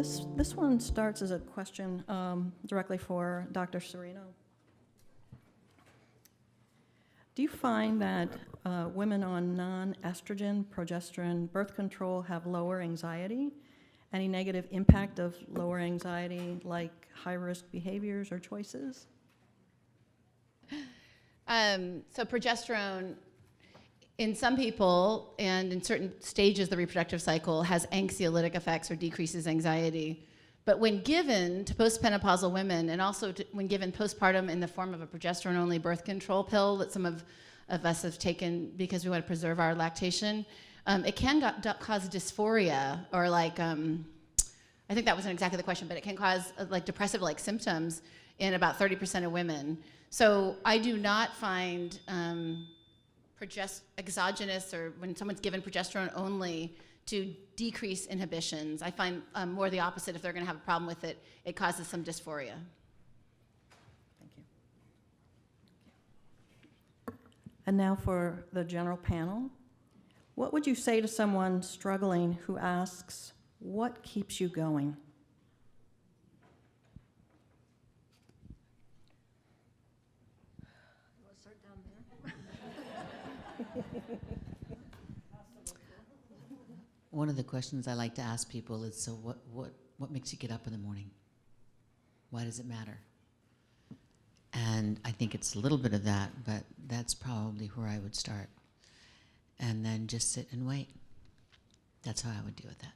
This one starts as a question directly for Dr. Serino. Do you find that women on non-estrogen, progesterone birth control have lower anxiety? Any negative impact of lower anxiety, like high-risk behaviors or choices? So progesterone, in some people and in certain stages of the reproductive cycle, has anxiolytic effects or decreases anxiety. But when given to postmenopausal women, and also when given postpartum in the form of a progesterone-only birth control pill that some of us have taken because we want to preserve our lactation, it can cause dysphoria, or like, I think that wasn't exactly the question, but it can cause like depressive-like symptoms in about 30% of women. So I do not find exogenous, or when someone's given progesterone only, to decrease inhibitions. I find more the opposite. If they're going to have a problem with it, it causes some dysphoria. Thank you. And now for the general panel. What would you say to someone struggling who asks, what keeps you going? One of the questions I like to ask people is, so what makes you get up in the morning? Why does it matter? And I think it's a little bit of that, but that's probably where I would start. And then just sit and wait. That's how I would deal with that.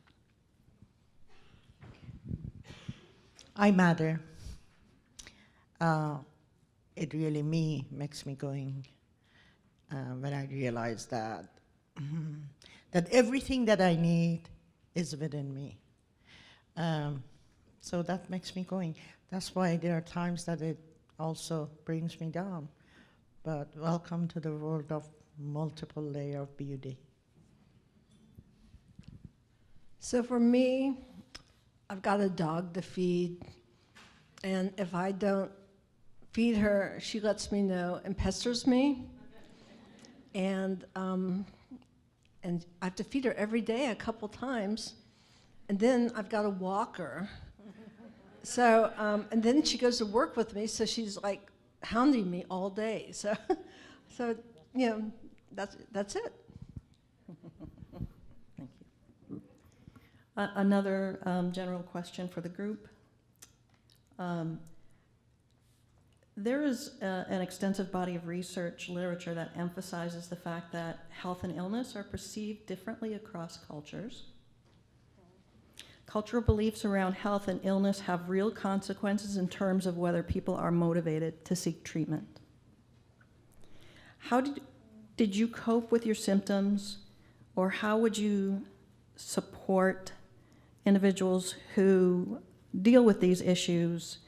I matter. It really makes me going when I realize that that everything that I need is within me. So that makes me going. That's why there are times that it also brings me down. But welcome to the world of multiple layer of beauty. So for me, I've got a dog to feed, and if I don't feed her, she lets me know and pesters me. And I have to feed her every day a couple times, and then I've got to walk her. So, and then she goes to work with me, so she's like hounding me all day. So you know, that's it. Thank you. Another general question for the group. There is an extensive body of research literature that emphasizes the fact that health and illness are perceived differently across cultures. Cultural beliefs around health and illness have real consequences in terms of whether people are motivated to seek treatment. How did you cope with your symptoms, or how would you support individuals who deal with these issues?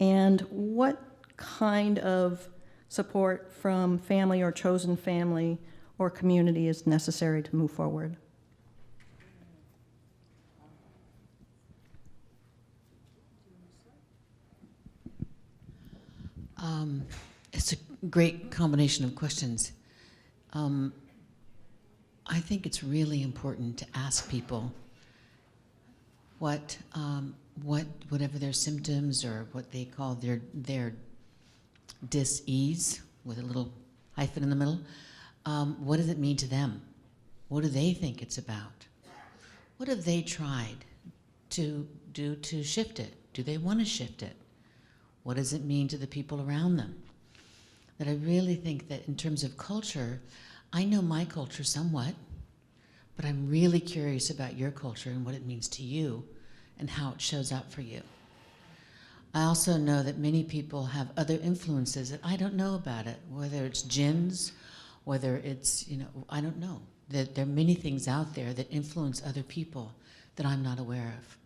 And what kind of support from family or chosen family or community is necessary to move forward? It's a great combination of questions. I think it's really important to ask people whatever their symptoms, or what they call their dis-ease, with a little hyphen in the middle, what does it mean to them? What do they think it's about? What have they tried to do to shift it? Do they want to shift it? What does it mean to the people around them? That I really think that in terms of culture, I know my culture somewhat, but I'm really curious about your culture and what it means to you and how it shows up for you. I also know that many people have other influences that I don't know about it, whether it's jinns, whether it's, I don't know. That there are many things out there that influence other people that I'm not aware of.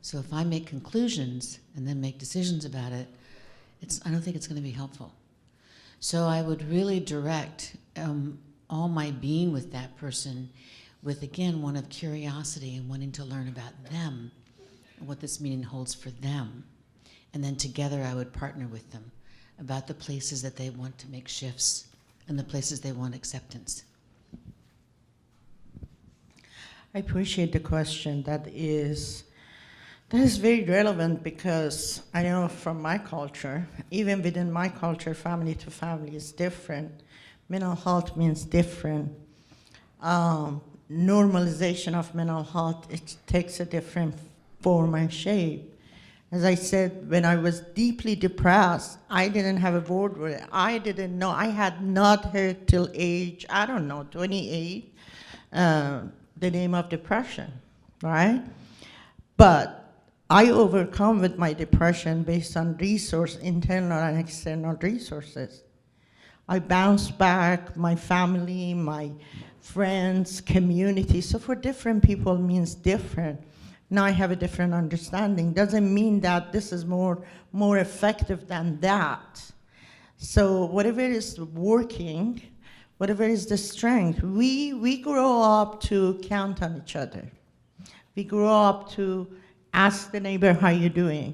So if I make conclusions and then make decisions about it, I don't think it's going to be helpful. So I would really direct all my being with that person with, again, one of curiosity and wanting to learn about them and what this meaning holds for them. And then together I would partner with them about the places that they want to make shifts and the places they want acceptance. I appreciate the question. That is very relevant because I know from my culture, even within my culture, family to family is different. Mental health means different. Normalization of mental health, it takes a different form and shape. As I said, when I was deeply depressed, I didn't have a word with it. I didn't know. I had not heard till age, I don't know, 28, the name of depression, right? But I overcome with my depression based on internal and external resources. I bounced back, my family, my friends, community. So for different people means different. Now I have a different understanding. Doesn't mean that this is more effective than that. So whatever is working, whatever is the strength, we grow up to count on each other. We grow up to ask the neighbor, how you doing?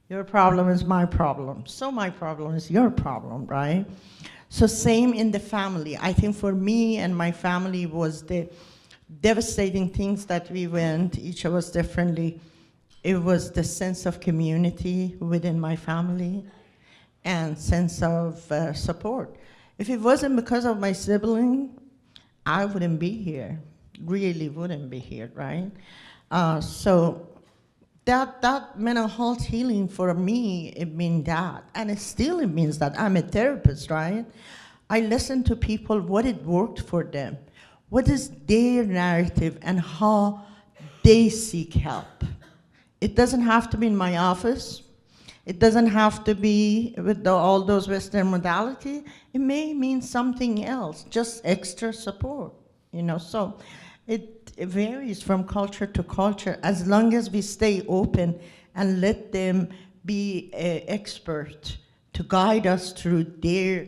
Your problem is my problem. So my problem is your problem, right? So same in the family. I think for me and my family was the devastating things that we went, each of us differently. It was the sense of community within my family and sense of support. If it wasn't because of my sibling, I wouldn't be here, really wouldn't be here, right? So that mental health healing for me, it means that. And it means that. I'm a therapist, right? I listen to people, what it worked for them. What is their narrative and how they seek help? It doesn't have to be in my office. It doesn't have to be with all those Western modalities. It may mean something else, just extra support, you know? So it varies from culture to culture as long as we stay open and let them be an expert to guide us through their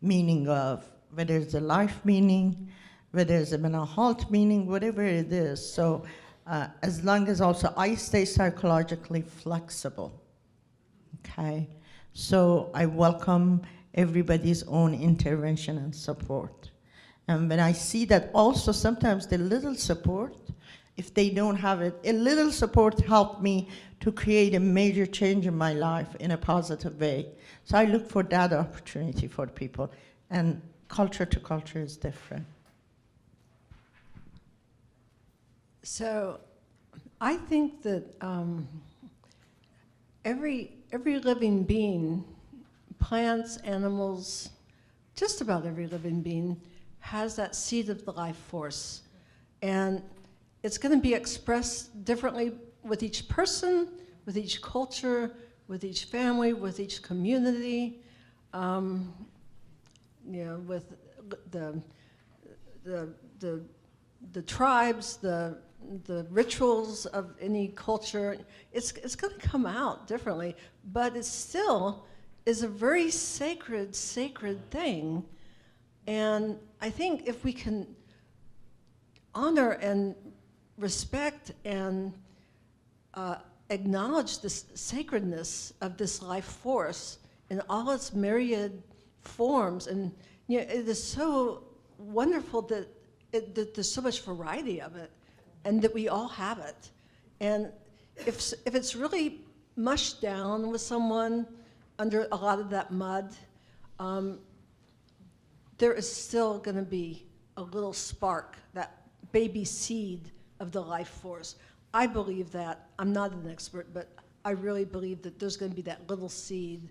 meaning of, whether it's a life meaning, whether it's a mental health meaning, whatever it is. So as long as also I stay psychologically flexible, okay? So I welcome everybody's own intervention and support. And when I see that also sometimes the little support, if they don't have it, a little support helped me to create a major change in my life in a positive way. So I look for that opportunity for people. And culture to culture is different. So I think that every living being, plants, animals, just about every living being, has that seed of the life force. And it's going to be expressed differently with each person, with each culture, with each family, with each community, you know, with the tribes, the rituals of any culture. It's going to come out differently, but it still is a very sacred thing. And I think if we can honor and respect and acknowledge this sacredness of this life force in all its myriad forms, and you know, it is so wonderful that there's so much variety of it, and that we all have it. And if it's really mushed down with someone under a lot of that mud, there is still going to be a little spark, that baby seed of the life force. I believe that. I'm not an expert, but I really believe that there's going to be that little seed.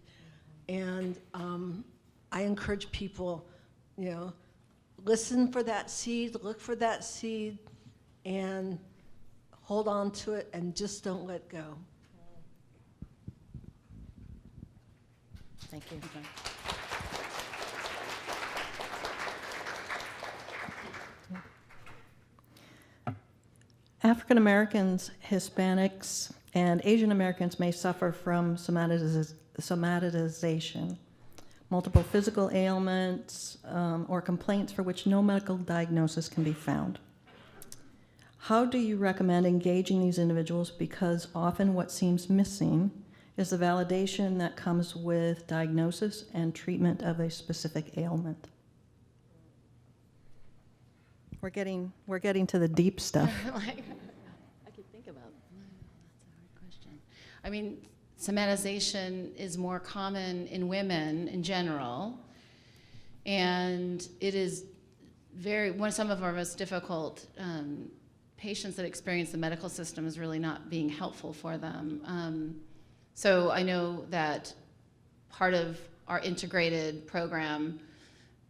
And I encourage people, you know, listen for that seed, look for that seed, and hold on to it, and just don't let go. Thank you. African Americans, Hispanics, and Asian Americans may suffer from somatization, multiple physical ailments, or complaints for which no medical diagnosis can be found. How do you recommend engaging these individuals? Because often what seems missing is the validation that comes with diagnosis and treatment of a specific ailment. We're getting to the deep stuff. Like, I could think about. That's a hard question. I mean, somatization is more common in women in general, and it is some of our most difficult patients that experience the medical system is really not being helpful for them. So I know that part of our integrated program,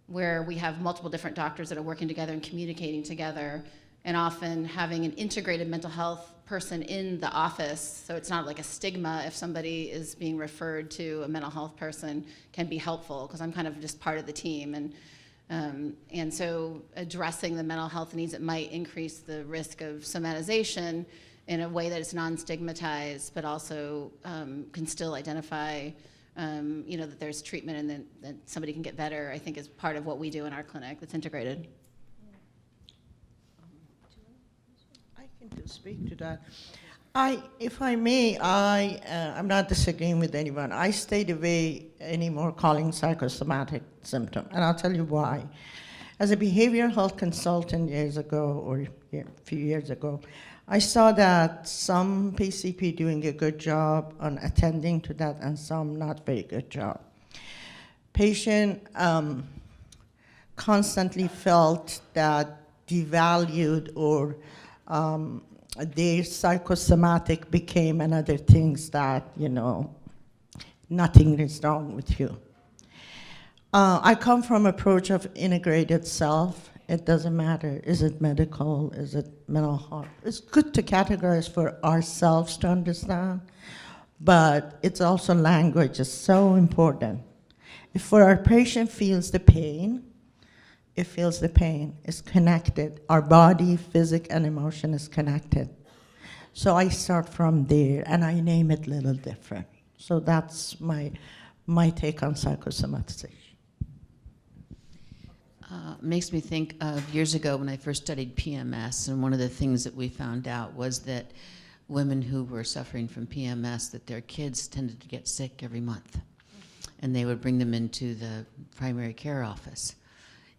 where we have multiple different doctors that are working together and communicating together, and often having an integrated mental health person in the office, so it's not like a stigma if somebody is being referred to a mental health person, can be helpful, because I'm kind of just part of the team. And so addressing the mental health needs that might increase the risk of somatization in a way that is non-stigmatized, but also can still identify that there's treatment and that somebody can get better, I think is part of what we do in our clinic that's integrated. I can just speak to that. If I may, I'm not disagreeing with anyone. I stayed away anymore calling psychosomatic symptom, and I'll tell you why. As a behavioral health consultant years ago, or a few years ago, I saw that some PCP doing a good job on attending to that and some not very good job. Patient constantly felt that devalued, or their psychosomatic became another things that, nothing is wrong with you. I come from approach of integrated self. It doesn't matter, is it medical, is it mental health? It's good to categorize for ourselves to understand, but it's also language is so important. If for our patient feels the pain, it feels the pain, it's connected. Our body, physic, and emotion is connected. So I start from there, and I name it a little different. So that's my take on psychosomatization. Makes me think of years ago when I first studied PMS, and one of the things that we found out was that women who were suffering from PMS, that their kids tended to get sick every month, and they would bring them into the primary care office.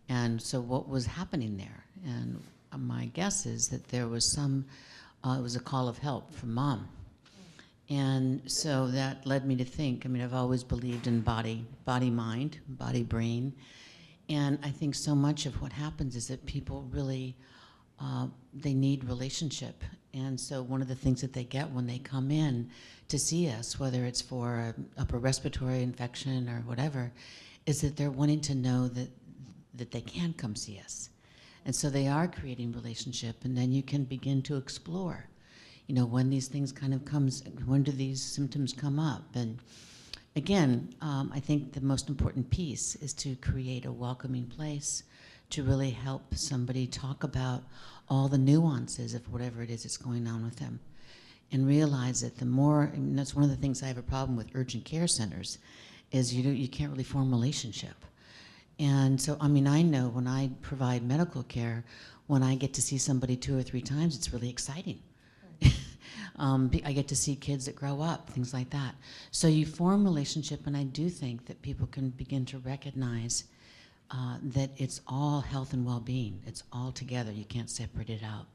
And so what was happening there? And my guess is that there was it was a call of help from mom. And so that led me to think, I've always believed in body-mind, body-brain. And I think so much of what happens is that people really, they need relationship. And so one of the things that they get when they come in to see us, whether it's for an upper respiratory infection or whatever, is that they're wanting to know that they can come see us. And so they are creating relationship, and then you can begin to explore, when these things kind of when do these symptoms come up? And again, I think the most important piece is to create a welcoming place to really help somebody talk about all the nuances of whatever it is that's going on with them, and realize that the more, that's one of the things I have a problem with urgent care centers, is you can't really form a relationship. And so, I know when I provide medical care, when I get to see somebody 2 or 3 times, it's really exciting. I get to see kids that grow up, things like that. So you form relationship, and I do think that people can begin to recognize that it's all health and well-being. It's all together. You can't separate it out.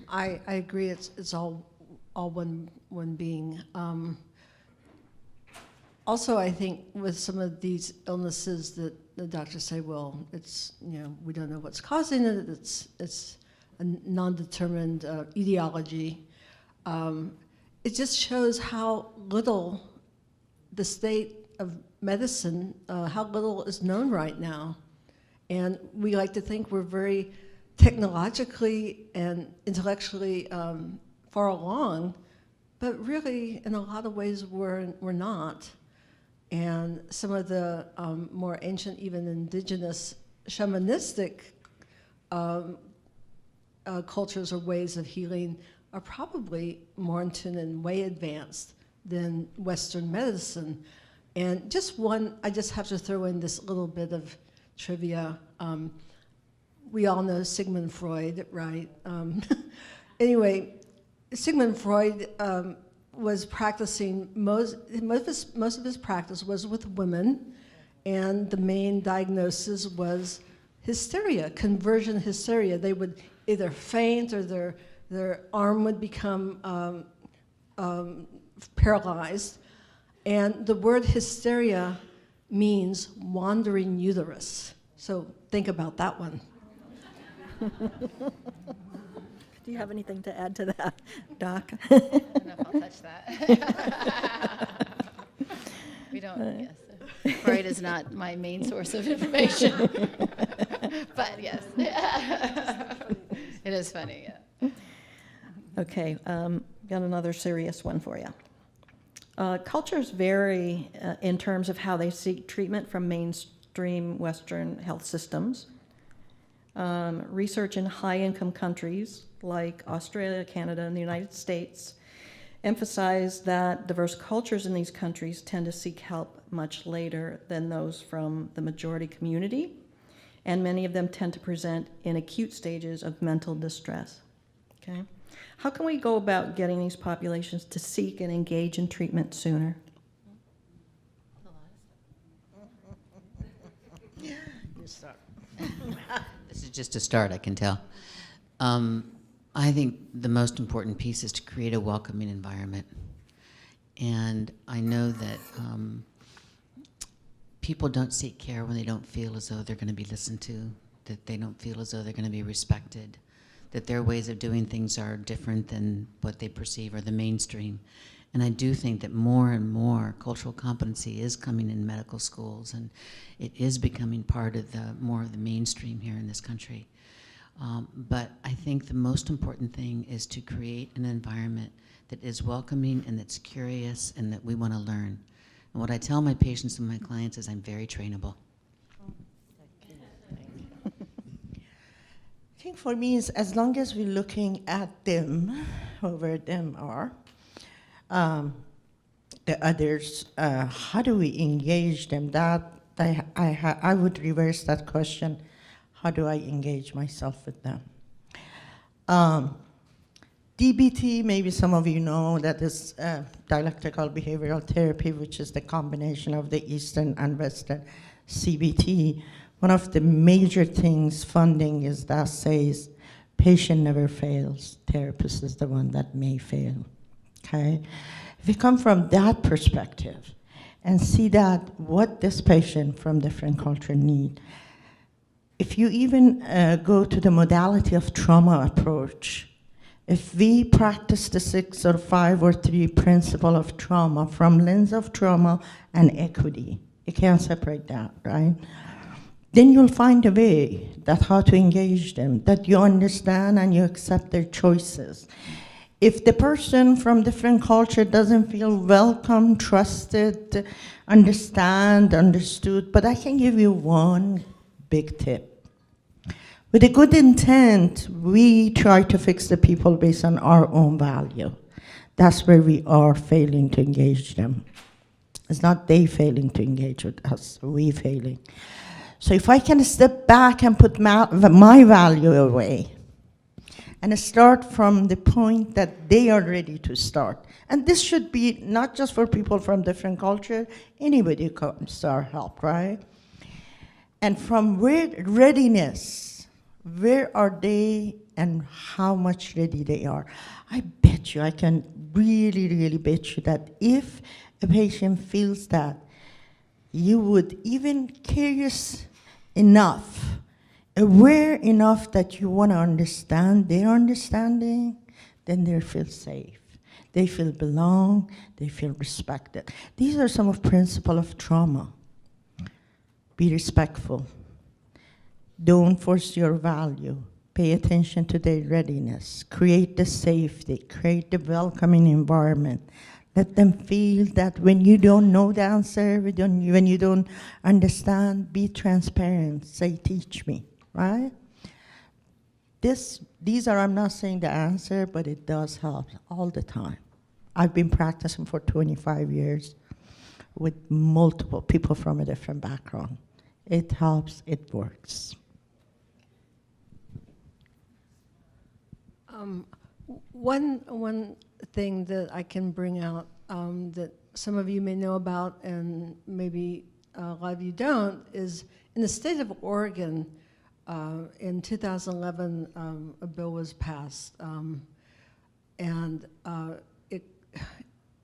I agree. It's all one being. Also, I think with some of these illnesses that the doctors say, well, it's, we don't know what's causing it, it's a non-determined etiology. It just shows how little the state of medicine, how little is known right now. And we like to think we're very technologically and intellectually far along, but really, in a lot of ways, we're not. And some of the more ancient, even indigenous shamanistic cultures or ways of healing are probably more in tune and way advanced than Western medicine. And I just have to throw in this little bit of trivia. We all know Sigmund Freud, right? Anyway, Sigmund Freud was practicing, most of his practice was with women, and the main diagnosis was hysteria, conversion hysteria. They would either faint or their arm would become paralyzed. And the word hysteria means wandering uterus. So think about that one. Do you have anything to add to that, Doc? I don't know if I'll touch that. We don't, yes. Freud is not my main source of information. But yes, it is funny, yeah. Okay, got another serious one for you. Cultures vary in terms of how they seek treatment from mainstream Western health systems. Research in high-income countries like Australia, Canada, and the United States emphasize that diverse cultures in these countries tend to seek help much later than those from the majority community, and many of them tend to present in acute stages of mental distress. Okay? How can we go about getting these populations to seek and engage in treatment sooner? You start. This is just a start, I can tell. I think the most important piece is to create a welcoming environment. And I know that people don't seek care when they don't feel as though they're going to be listened to, that they don't feel as though they're going to be respected, that their ways of doing things are different than what they perceive are the mainstream. And I do think that more and more cultural competency is coming in medical schools, and it is becoming part of more of the mainstream here in this country. But I think the most important thing is to create an environment that is welcoming and that's curious and that we want to learn. And what I tell my patients and my clients is I'm very trainable. I think for me, is as long as we're looking at them, whoever them are, the others, how do we engage them? That I would reverse that question. How do I engage myself with them? DBT, maybe some of you know, that is dialectical behavioral therapy, which is the combination of the Eastern and Western CBT. One of the major things funding is that says patient never fails, therapist is the one that may fail, okay? If we come from that perspective and see that what this patient from different culture need, if you even go to the modality of trauma approach, if we practice the 6 or 5 or 3 principle of trauma from lens of trauma and equity, you can't separate that, right? Then you'll find a way that how to engage them, that you understand and you accept their choices. If the person from different culture doesn't feel welcome, trusted, understood, but I can give you one big tip. With a good intent, we try to fix the people based on our own value. That's where we are failing to engage them. It's not they failing to engage with us, we failing. So if I can step back and put my value away and start from the point that they are ready to start. And this should be not just for people from different culture, anybody comes to our help, right? And from where readiness, where are they and how much ready they are? I bet you, I can really, really bet you that if a patient feels that, you would even curious enough, aware enough that you want to understand their understanding, then they feel safe. They feel belong, they feel respected. These are some of principles of trauma. Be respectful. Don't force your value. Pay attention to their readiness. Create the safety, create the welcoming environment. Let them feel that when you don't know the answer, when you don't understand, be transparent. Say, teach me, right? These are, I'm not saying the answer, but it does help all the time. I've been practicing for 25 years with multiple people from a different background. It helps, it works. One thing that I can bring out that some of you may know about and maybe a lot of you don't, is in the state of Oregon, in 2011, a bill was passed, and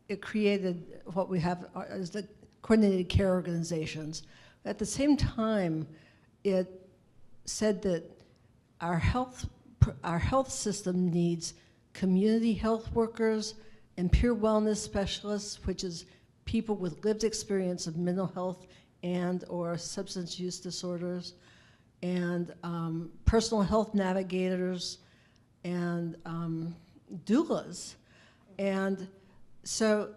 it created what we have as the coordinated care organizations. At the same time, it said that our health system needs community health workers and peer wellness specialists, which is people with lived experience of mental health and or substance use disorders, and personal health navigators, and doulas. And so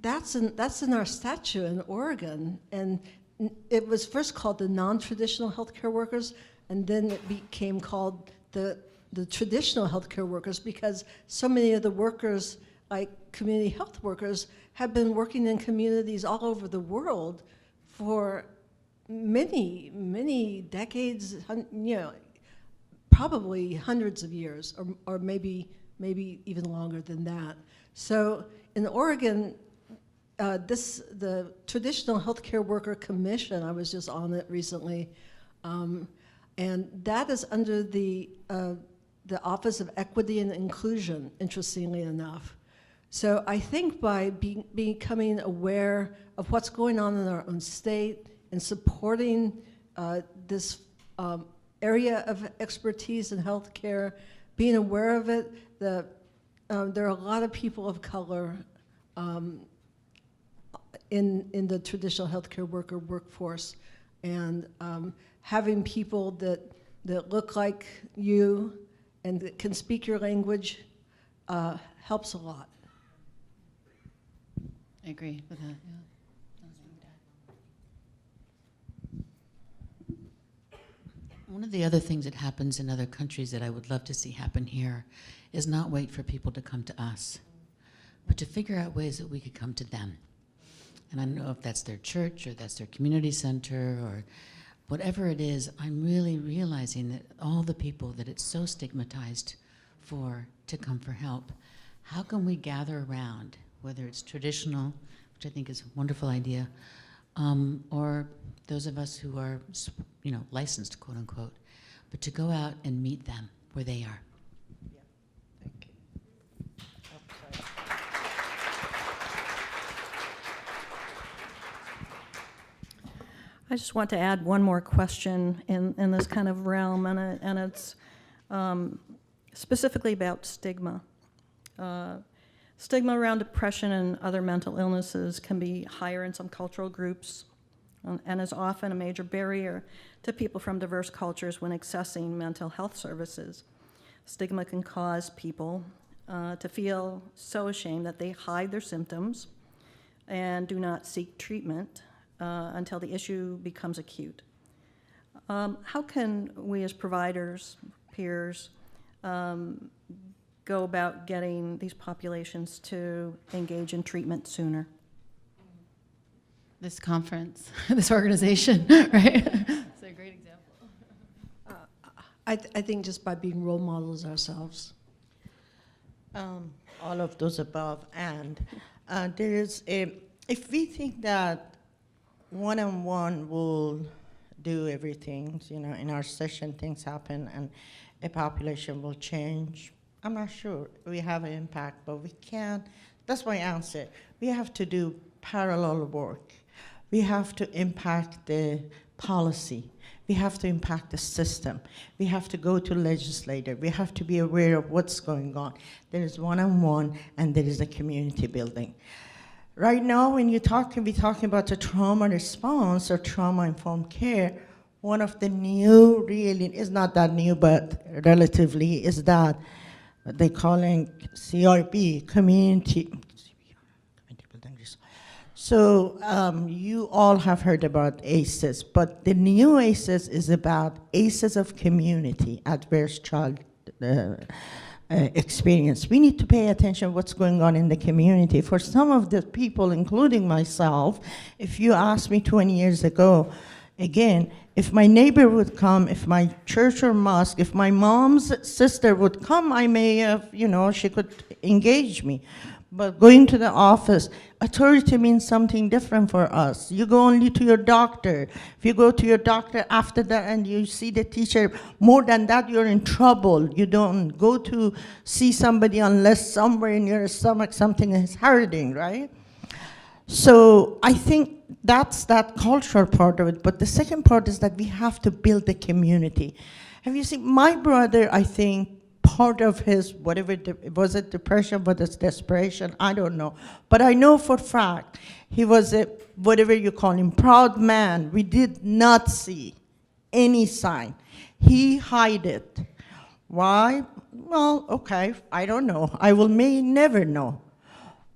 that's in our statute in Oregon, and it was first called the non-traditional healthcare workers, and then it became called the traditional healthcare workers, because so many of the workers, like community health workers, have been working in communities all over the world for many decades, probably hundreds of years, or maybe even longer than that. So in Oregon, the Traditional Healthcare Worker Commission, I was just on it recently, and that is under the Office of Equity and Inclusion, interestingly enough. So I think by becoming aware of what's going on in our own state and supporting this area of expertise in healthcare, being aware of it, there are a lot of people of color in the traditional healthcare worker workforce, and having people that look like you and that can speak your language helps a lot. I agree with that, yeah. One of the other things that happens in other countries that I would love to see happen here is not wait for people to come to us, but to figure out ways that we could come to them. And I don't know if that's their church or that's their community center or whatever it is. I'm really realizing that all the people that it's so stigmatized for to come for help, how can we gather around, whether it's traditional, which I think is a wonderful idea, or those of us who are, licensed, quote unquote, but to go out and meet them where they are. Yeah, thank you. I just want to add one more question in this kind of realm, and it's specifically about stigma. Stigma around depression and other mental illnesses can be higher in some cultural groups, and is often a major barrier to people from diverse cultures when accessing mental health services. Stigma can cause people to feel so ashamed that they hide their symptoms and do not seek treatment until the issue becomes acute. How can we as providers, peers, go about getting these populations to engage in treatment sooner? This conference, this organization, right? It's a great example. I think just by being role models ourselves. All of those above, and there is if we think that one-on-one will do everything, in our session things happen and a population will change, I'm not sure. We have an impact, but we can't. That's my answer. We have to do parallel work. We have to impact the policy. We have to impact the system. We have to go to legislator. We have to be aware of what's going on. There is one-on-one, and there is a community building. Right now, when we're talking about the trauma response or trauma-informed care, one of the new, really, is not that new, but relatively, is that they're calling CRB, community building. So you all have heard about ACEs, but the new ACEs is about ACEs of community, adverse child experience. We need to pay attention to what's going on in the community. For some of the people, including myself, if you asked me 20 years ago, again, if my neighbor would come, if my church or mosque, if my mom's sister would come, I may have, she could engage me. But going to the office, authority means something different for us. You go only to your doctor. If you go to your doctor after that and you see the teacher, more than that, you're in trouble. You don't go to see somebody unless somewhere in your stomach something is hurting, right? So I think that's that cultural part of it. But the second part is that we have to build the community. Have you seen, my brother, I think, part of his, whatever, was it depression, was it desperation, I don't know. But I know for a fact, he was a, whatever you call him, proud man. We did not see any sign. He hid it. Why? Well, okay, I don't know. I may never know.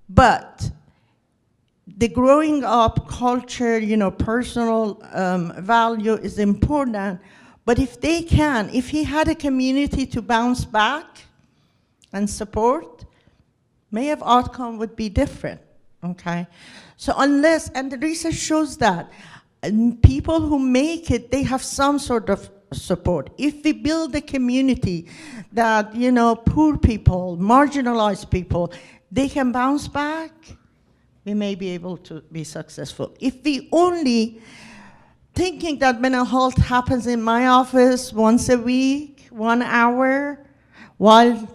But the growing up culture, personal value is important. But if he had a community to bounce back and support, maybe the outcome would be different, okay? So and the research shows that people who make it, they have some sort of support. If we build a community that, poor people, marginalized people, they can bounce back, we may be able to be successful. If we only thinking that mental health happens in my office once a week, 1 hour, while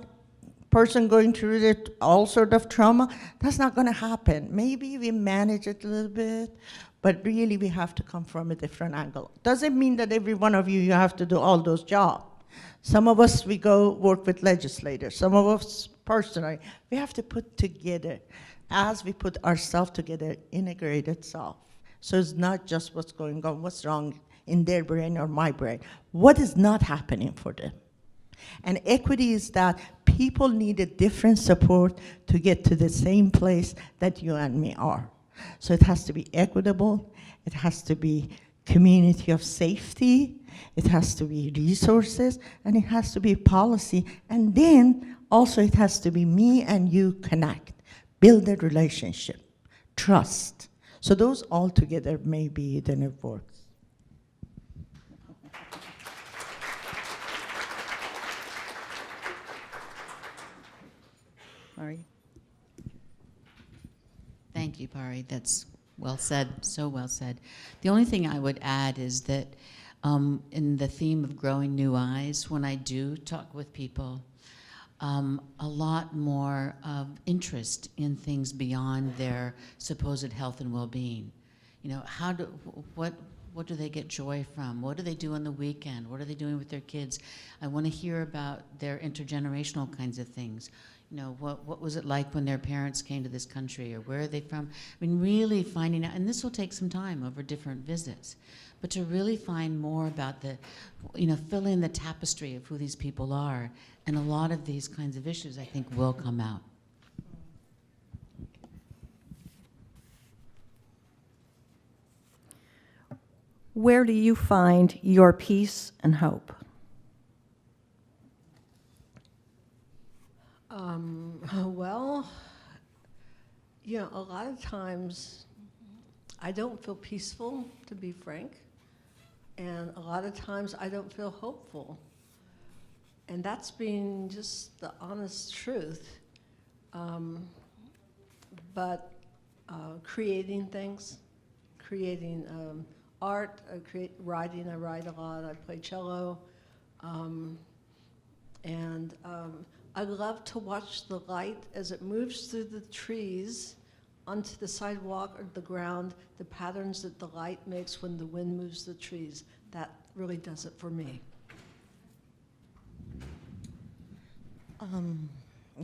person going through all sort of trauma, that's not going to happen. Maybe we manage it a little bit, but really we have to come from a different angle. Doesn't mean that every one of you have to do all those jobs. Some of us, we go work with legislators. Some of us personally, we have to put together, as we put ourselves together, integrated self. So it's not just what's going on, what's wrong in their brain or my brain. What is not happening for them? And equity is that people need a different support to get to the same place that you and me are. So it has to be equitable, it has to be community of safety, it has to be resources, and it has to be policy. And then also it has to be me and you connect, build a relationship, trust. So those all together maybe then it works. Sorry. Thank you, Pari. That's well said, so well said. The only thing I would add is that in the theme of growing new eyes, when I do talk with people, a lot more of interest in things beyond their supposed health and well-being. What do they get joy from? What do they do on the weekend? What are they doing with their kids? I want to hear about their intergenerational kinds of things. What was it like when their parents came to this country, or where are they from? I mean, really finding out, and this will take some time over different visits, but to really find more about fill in the tapestry of who these people are, and a lot of these kinds of issues, I think, will come out. Where do you find your peace and hope? Well, a lot of times I don't feel peaceful, to be frank, and a lot of times I don't feel hopeful. And that's being just the honest truth. But creating things, creating art, writing, I write a lot, I play cello, and I love to watch the light as it moves through the trees onto the sidewalk or the ground, the patterns that the light makes when the wind moves the trees. That really does it for me.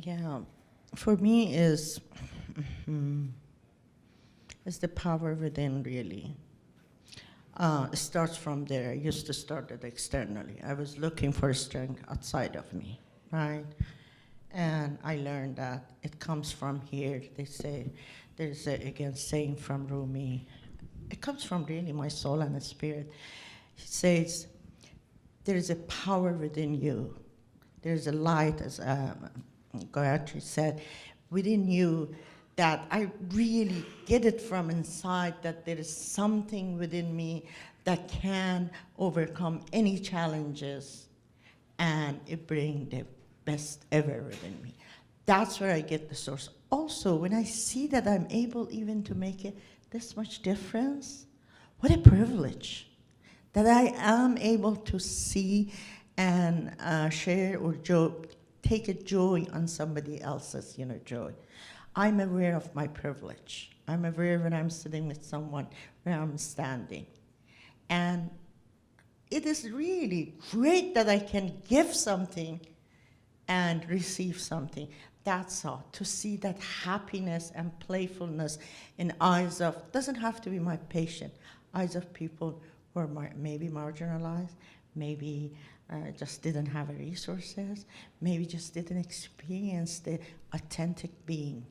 Yeah, for me is the power within, really. It starts from there. I used to start it externally. I was looking for strength outside of me, right? And I learned that it comes from here. They say, there's again saying from Rumi, it comes from really my soul and the spirit. He says, there is a power within you. There's a light, as Gayatri said, within you, that I really get it from inside, that there is something within me that can overcome any challenges, and it brings the best ever within me. That's where I get the source. also, when I see that I'm able even to make it this much difference, what a privilege that I am able to see and share or take a joy on somebody else's, joy. I'm aware of my privilege. I'm aware when I'm sitting with someone where I'm standing. And it is really great that I can give something and receive something. That's all. To see that happiness and playfulness in eyes of, doesn't have to be my patient, eyes of people who are maybe marginalized, maybe just didn't have resources, maybe just didn't experience the authentic being.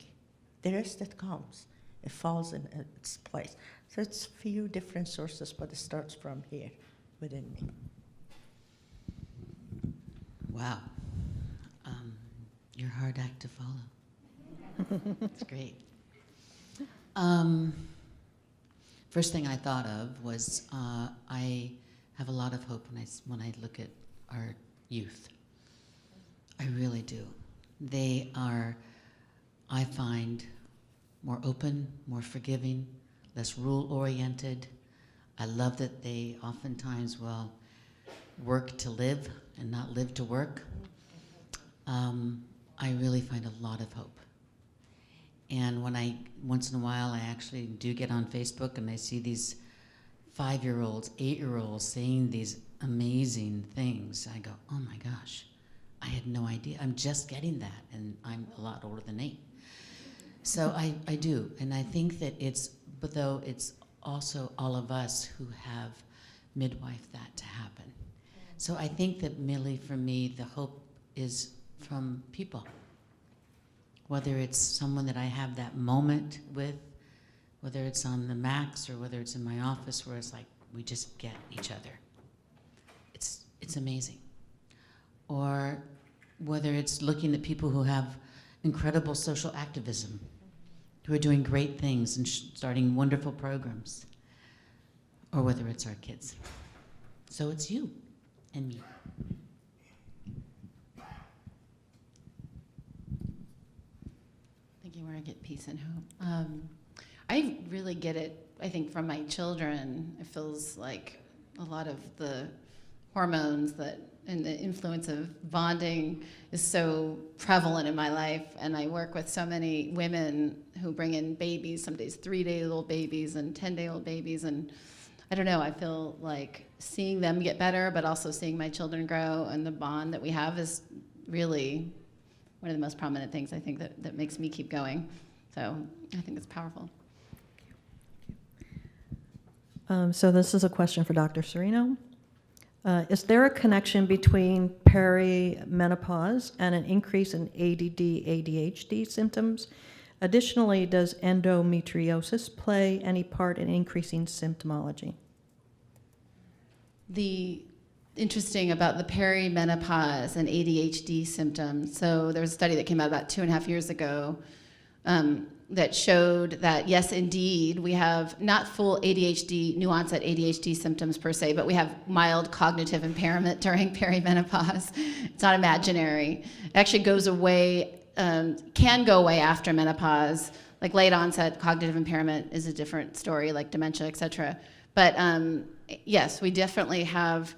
The rest that comes, it falls in its place. So it's few different sources, but it starts from here within me. Wow. You're a hard act to follow. It's great. First thing I thought of was I have a lot of hope when I look at our youth. I really do. They are, I find, more open, more forgiving, less rule-oriented. I love that they oftentimes will work to live and not live to work. I really find a lot of hope. And once in a while, I actually do get on Facebook and I see these 5-year-olds, 8-year-olds saying these amazing things. I go, oh my gosh, I had no idea. I'm just getting that, and I'm a lot older than 8. So I do, and I think that but though it's also all of us who have midwife that to happen. So I think that really for me, the hope is from people. Whether it's someone that I have that moment with, whether it's on the Max or whether it's in my office where it's like, we just get each other. It's amazing. Or whether it's looking at people who have incredible social activism, who are doing great things and starting wonderful programs, or whether it's our kids. So it's you and me. Thinking where I get peace and hope. I really get it, I think, from my children. It feels like a lot of the hormones and the influence of bonding is so prevalent in my life. And I work with so many women who bring in babies, some days 3-day-old babies and 10-day-old babies. And I don't know, I feel like seeing them get better, but also seeing my children grow, and the bond that we have is really one of the most prominent things I think that makes me keep going. So I think it's powerful. So this is a question for Dr. Serino. Is there a connection between perimenopause and an increase in ADD, ADHD symptoms? Additionally, does endometriosis play any part in increasing symptomology? The interesting about the perimenopause and ADHD symptoms. So there was a study that came out about 2.5 years ago that showed that, yes, indeed, we have not full ADHD, new onset ADHD symptoms per se, but we have mild cognitive impairment during perimenopause. It's not imaginary. It actually goes away, can go away after menopause. Like late onset cognitive impairment is a different story, like dementia, et cetera. But yes, we definitely have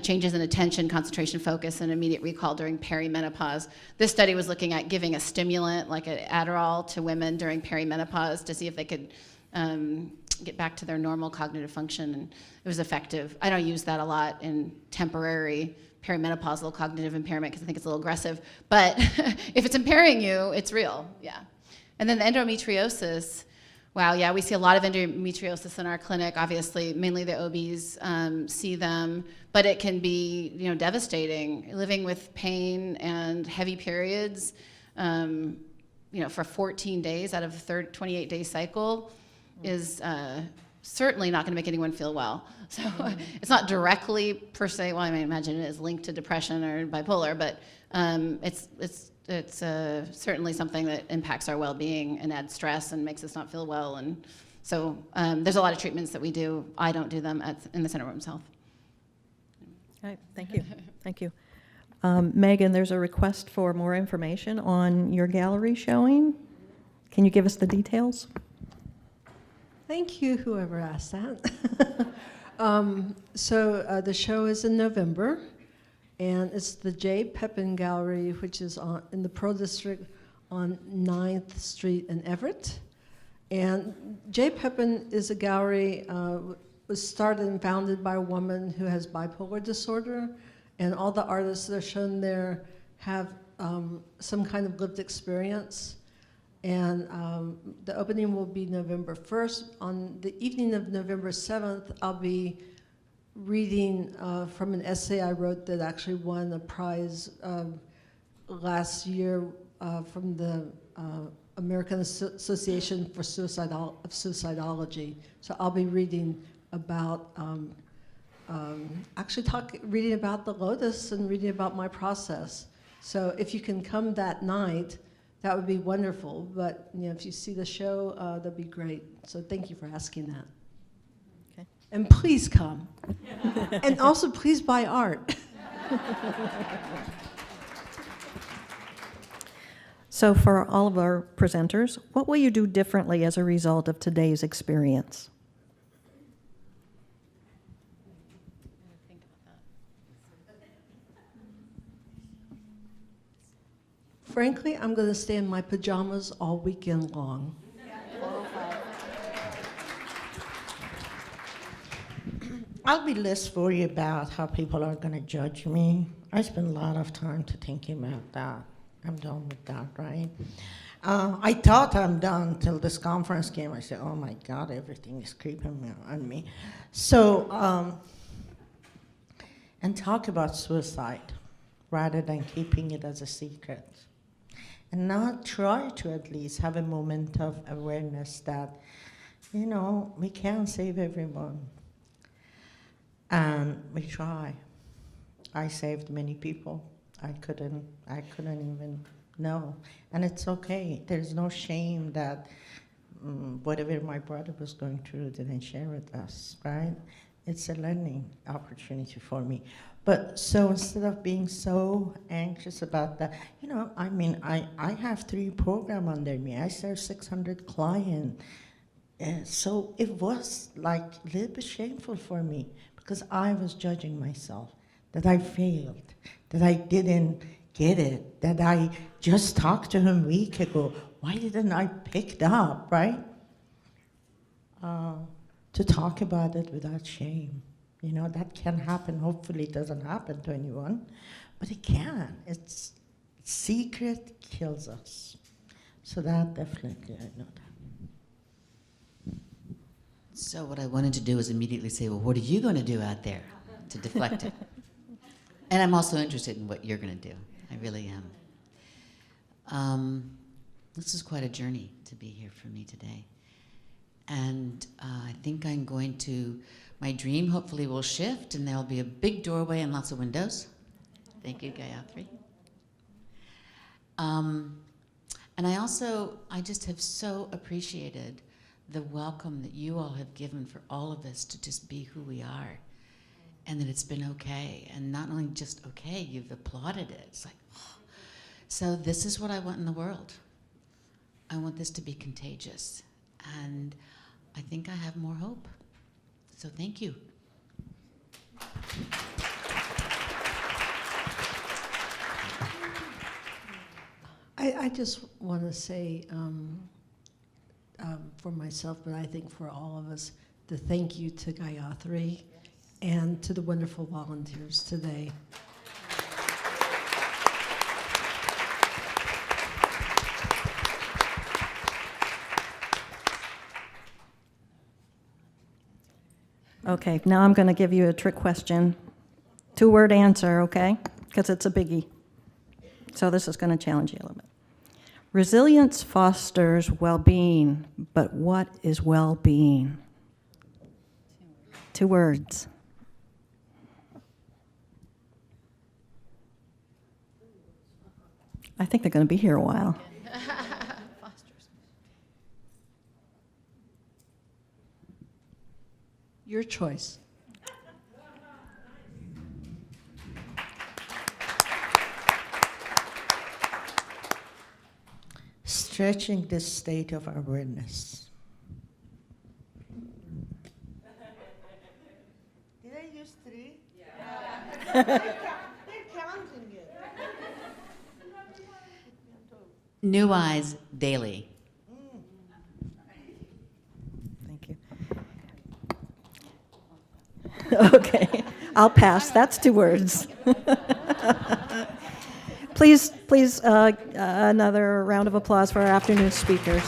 changes in attention, concentration, focus, and immediate recall during perimenopause. This study was looking at giving a stimulant, like an Adderall, to women during perimenopause to see if they could get back to their normal cognitive function, and it was effective. I don't use that a lot in temporary perimenopausal cognitive impairment because I think it's a little aggressive, but if it's impairing you, it's real, yeah. And then the endometriosis, wow, yeah, we see a lot of endometriosis in our clinic. Obviously, mainly the OBs see them, but it can be, devastating. Living with pain and heavy periods, for 14 days out of a 28-day cycle is certainly not going to make anyone feel well. So it's not directly per se. Well, I mean, imagine it is linked to depression or bipolar, but it's certainly something that impacts our well-being and adds stress and makes us not feel well. And so there's a lot of treatments that we do. I don't do them in the Center for Women's Health. All right, thank you. Thank you. Megan, there's a request for more information on your gallery showing. Can you give us the details? Thank you, whoever asked that. The show is in November, and it's the J. Pepin Gallery, which is in the Pearl District on 9th Street in Everett. And J. Pepin is a gallery, was started and founded by a woman who has bipolar disorder, and all the artists that are shown there have some kind of lived experience. And the opening will be November 1st. On the evening of November 7th, I'll be reading from an essay I wrote that actually won a prize last year from the American Association for Suicidology. So I'll be reading about, reading about the Lotus and reading about my process. So if you can come that night, that would be wonderful. But if you see the show, that'd be great. So thank you for asking that. Okay. And please come. And also please buy art. So for all of our presenters, what will you do differently as a result of today's experience? Frankly, I'm going to stay in my pajamas all weekend long. I'll be less worried about how people are going to judge me. I spend a lot of time to thinking about that. I'm done with that, right? I thought I'm done till this conference came. I said, oh my God, everything is creeping on me. So, and talk about suicide rather than keeping it as a secret. And not try to at least have a moment of awareness that, we can't save everyone. And we try. I saved many people. I couldn't even know. And it's okay. There's no shame that whatever my brother was going through didn't share with us, right? It's a learning opportunity for me. But so instead of being so anxious about that, I have 3 programs under me. I serve 600 clients. So it was like a little bit shameful for me because I was judging myself, that I failed, that I didn't get it, that I just talked to him a week ago. Why didn't I pick it up, right? To talk about it without shame. That can happen. Hopefully it doesn't happen to anyone, but it can. It's secret kills us. So that definitely, I know that. So what I wanted to do was immediately say, well, what are you going to do out there to deflect it? And I'm also interested in what you're going to do. I really am. This is quite a journey to be here for me today. And I think I'm going to, my dream hopefully will shift and there'll be a big doorway and lots of windows. Thank you, Gayatri. And I just have so appreciated the welcome that you all have given for all of us to just be who we are. And that it's been okay. And not only just okay, you've applauded it. It's like, oh. So this is what I want in the world. I want this to be contagious. And I think I have more hope. So thank you. I just want to say for myself, but I think for all of us, the thank you to Gayatri and to the wonderful volunteers today. Okay, now I'm going to give you a trick question. 2-word answer, okay? Because it's a biggie. So this is going to challenge you a little bit. Resilience fosters well-being, but what is well-being? 2 words. I think they're going to be here a while. Your choice. stretching the state of awareness. Did I use 3? Yeah. They're counting it. New eyes daily. Thank you. Okay, I'll pass. That's 2 words. Please, another round of applause for our afternoon speakers.